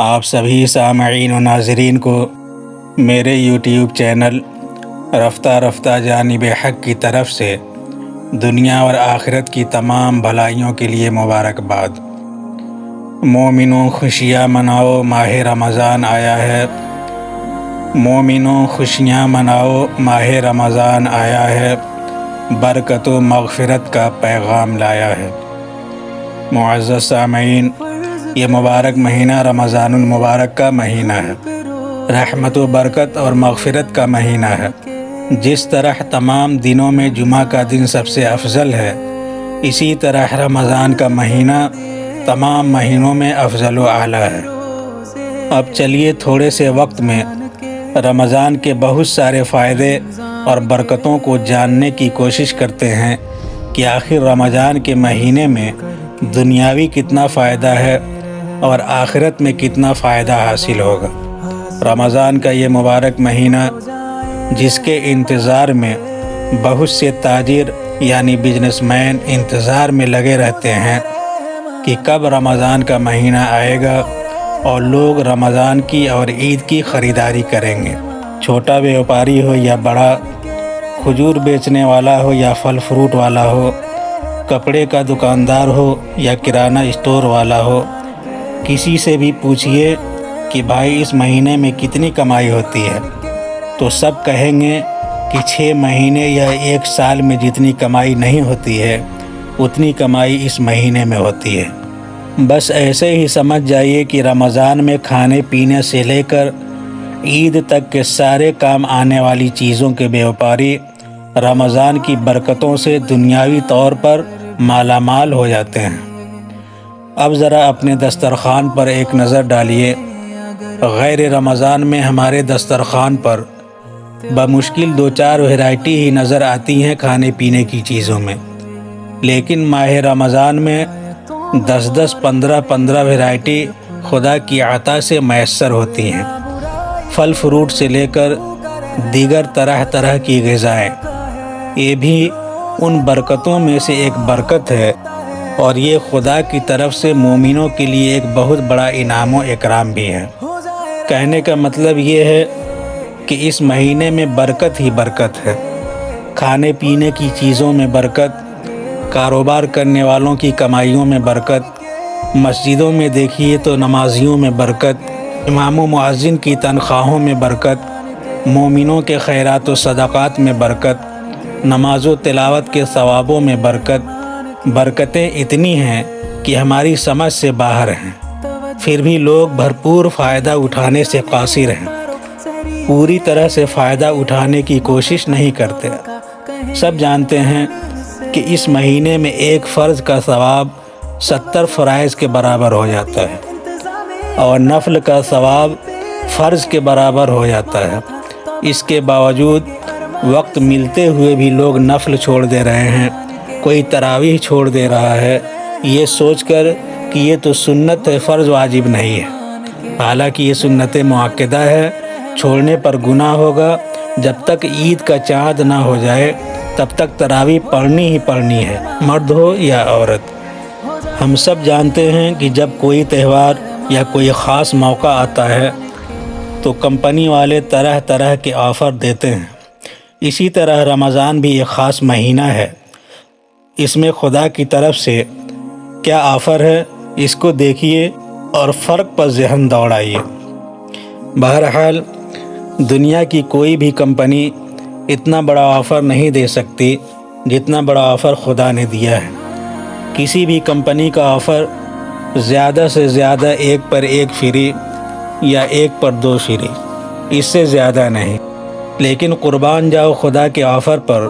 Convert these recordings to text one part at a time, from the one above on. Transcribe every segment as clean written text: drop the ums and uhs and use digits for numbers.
آپ سبھی سامعین و ناظرین کو میرے یوٹیوب چینل رفتہ رفتہ جانب حق کی طرف سے دنیا اور آخرت کی تمام بھلائیوں کے لیے مبارکباد۔ مومنوں خوشیاں مناؤ، ماہ رمضان آیا ہے۔ مومنوں خوشیاں مناؤ، ماہ رمضان آیا ہے، برکت و مغفرت کا پیغام لایا ہے۔ معزز سامعین، یہ مبارک مہینہ رمضان المبارک کا مہینہ ہے، رحمت و برکت اور مغفرت کا مہینہ ہے۔ جس طرح تمام دنوں میں جمعہ کا دن سب سے افضل ہے، اسی طرح رمضان کا مہینہ تمام مہینوں میں افضل و اعلیٰ ہے۔ اب چلیے تھوڑے سے وقت میں رمضان کے بہت سارے فائدے اور برکتوں کو جاننے کی کوشش کرتے ہیں کہ آخر رمضان کے مہینے میں دنیاوی کتنا فائدہ ہے اور آخرت میں کتنا فائدہ حاصل ہوگا۔ رمضان کا یہ مبارک مہینہ جس کے انتظار میں بہت سے تاجر یعنی بزنس مین انتظار میں لگے رہتے ہیں کہ کب رمضان کا مہینہ آئے گا اور لوگ رمضان کی اور عید کی خریداری کریں گے۔ چھوٹا بیوپاری ہو یا بڑا، کھجور بیچنے والا ہو یا پھل فروٹ والا ہو، کپڑے کا دکاندار ہو یا کرانہ اسٹور والا ہو، کسی سے بھی پوچھئے کہ بھائی اس مہینے میں کتنی کمائی ہوتی ہے، تو سب کہیں گے کہ 6 مہینے یا 1 سال میں جتنی کمائی نہیں ہوتی ہے اتنی کمائی اس مہینے میں ہوتی ہے۔ بس ایسے ہی سمجھ جائیے کہ رمضان میں کھانے پینے سے لے کر عید تک کے سارے کام آنے والی چیزوں کے بیوپاری رمضان کی برکتوں سے دنیاوی طور پر مالا مال ہو جاتے ہیں۔ اب ذرا اپنے دسترخوان پر ایک نظر ڈالیے۔ غیر رمضان میں ہمارے دسترخوان پر بمشکل 2-4 ویرائٹی ہی نظر آتی ہیں کھانے پینے کی چیزوں میں، لیکن ماہ رمضان میں 10-10، 15-15 ویرائٹی خدا کی عطا سے میسر ہوتی ہیں۔ پھل فروٹ سے لے کر دیگر طرح طرح کی غذائیں، یہ بھی ان برکتوں میں سے ایک برکت ہے، اور یہ خدا کی طرف سے مومنوں کے لیے ایک بہت بڑا انعام و اکرام بھی ہے۔ کہنے کا مطلب یہ ہے کہ اس مہینے میں برکت ہی برکت ہے۔ کھانے پینے کی چیزوں میں برکت، کاروبار کرنے والوں کی کمائیوں میں برکت، مسجدوں میں دیکھیے تو نمازیوں میں برکت، امام و مؤذن کی تنخواہوں میں برکت، مومنوں کے خیرات و صدقات میں برکت، نماز و تلاوت کے ثوابوں میں برکت۔ برکتیں اتنی ہیں کہ ہماری سمجھ سے باہر ہیں، پھر بھی لوگ بھرپور فائدہ اٹھانے سے قاصر ہیں، پوری طرح سے فائدہ اٹھانے کی کوشش نہیں کرتے۔ سب جانتے ہیں کہ اس مہینے میں ایک فرض کا ثواب 70 فرائض کے برابر ہو جاتا ہے، اور نفل کا ثواب فرض کے برابر ہو جاتا ہے۔ اس کے باوجود وقت ملتے ہوئے بھی لوگ نفل چھوڑ دے رہے ہیں، کوئی تراویح چھوڑ دے رہا ہے، یہ سوچ کر کہ یہ تو سنت ہے، فرض واجب نہیں ہے۔ حالانکہ یہ سنت مؤکدہ ہے، چھوڑنے پر گناہ ہوگا۔ جب تک عید کا چاند نہ ہو جائے تب تک تراویح پڑھنی ہی پڑھنی ہے، مرد ہو یا عورت۔ ہم سب جانتے ہیں کہ جب کوئی تہوار یا کوئی خاص موقع آتا ہے تو کمپنی والے طرح طرح کے آفر دیتے ہیں۔ اسی طرح رمضان بھی ایک خاص مہینہ ہے، اس میں خدا کی طرف سے کیا آفر ہے اس کو دیکھیے اور فرق پر ذہن دوڑائیے۔ بہرحال دنیا کی کوئی بھی کمپنی اتنا بڑا آفر نہیں دے سکتی جتنا بڑا آفر خدا نے دیا ہے۔ کسی بھی کمپنی کا آفر زیادہ سے زیادہ 1 پر 1 فری یا 1 پر 2 فری، اس سے زیادہ نہیں۔ لیکن قربان جاؤ خدا کے آفر پر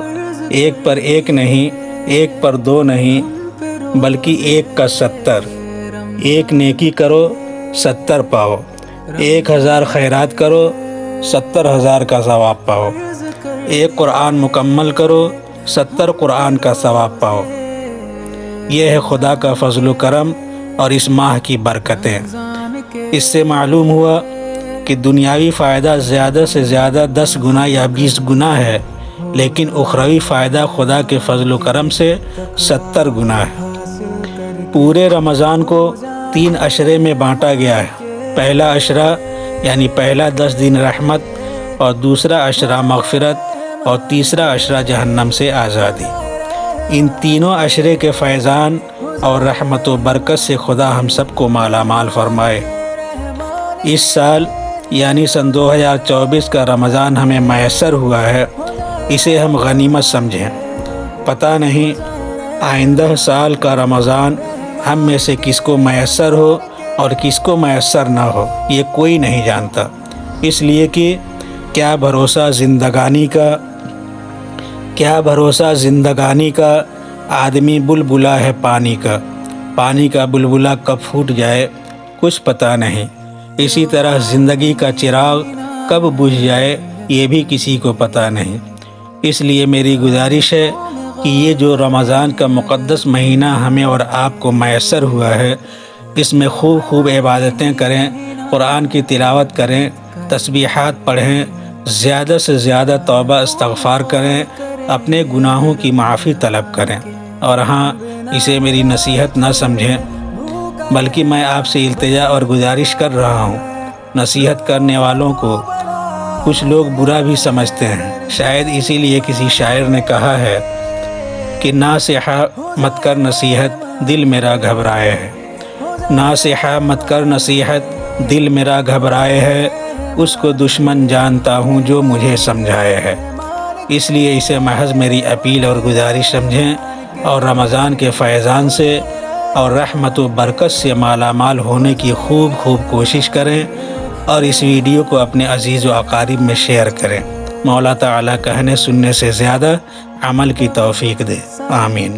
1 پر 1 نہیں، 1 پر 2 نہیں، بلکہ 1 کا 70۔ 1 نیکی کرو 70 پاؤ، 1000 خیرات کرو 70,000 کا ثواب پاؤ، 1 قرآن مکمل کرو 70 قرآن کا ثواب پاؤ۔ یہ ہے خدا کا فضل و کرم اور اس ماہ کی برکتیں۔ اس سے معلوم ہوا کہ دنیاوی فائدہ زیادہ سے زیادہ 10 گنا یا 20 گنا ہے، لیکن اخروی فائدہ خدا کے فضل و کرم سے 70 گنا ہے۔ پورے رمضان کو 3 عشرے میں بانٹا گیا ہے، پہلا عشرہ یعنی پہلا 10 دن رحمت، اور دوسرا عشرہ مغفرت، اور تیسرا عشرہ جہنم سے آزادی۔ ان تینوں عشرے کے فیضان اور رحمت و برکت سے خدا ہم سب کو مالا مال فرمائے۔ اس سال یعنی سن 2024 کا رمضان ہمیں میسر ہوا ہے، اسے ہم غنیمت سمجھیں۔ پتہ نہیں آئندہ سال کا رمضان ہم میں سے کس کو میسر ہو اور کس کو میسر نہ ہو، یہ کوئی نہیں جانتا۔ اس لیے کہ کیا بھروسہ زندگانی کا آدمی بلبلا ہے پانی کا بلبلا کب پھوٹ جائے کچھ پتہ نہیں۔ اسی طرح زندگی کا چراغ کب بجھ جائے یہ بھی کسی کو پتہ نہیں۔ اس لیے میری گزارش ہے کہ یہ جو رمضان کا مقدس مہینہ ہمیں اور آپ کو میسر ہوا ہے، اس میں خوب عبادتیں کریں، قرآن کی تلاوت کریں، تسبیحات پڑھیں، زیادہ سے زیادہ توبہ استغفار کریں، اپنے گناہوں کی معافی طلب کریں۔ اور ہاں، اسے میری نصیحت نہ سمجھیں، بلکہ میں آپ سے التجا اور گزارش کر رہا ہوں۔ نصیحت کرنے والوں کو کچھ لوگ برا بھی سمجھتے ہیں، شاید اسی لیے کسی شاعر نے کہا ہے کہ ناصحہ مت کر نصیحت دل میرا گھبرائے ہے، ناصحہ مت کر نصیحت دل میرا گھبرائے ہے، اس کو دشمن جانتا ہوں جو مجھے سمجھائے ہے۔ اس لیے اسے محض میری اپیل اور گزارش سمجھیں، اور رمضان کے فیضان سے اور رحمت و برکت سے مالا مال ہونے کی خوب کوشش کریں، اور اس ویڈیو کو اپنے عزیز و اقارب میں شیئر کریں۔ مولا تعالیٰ کہنے سننے سے زیادہ عمل کی توفیق دے، آمین۔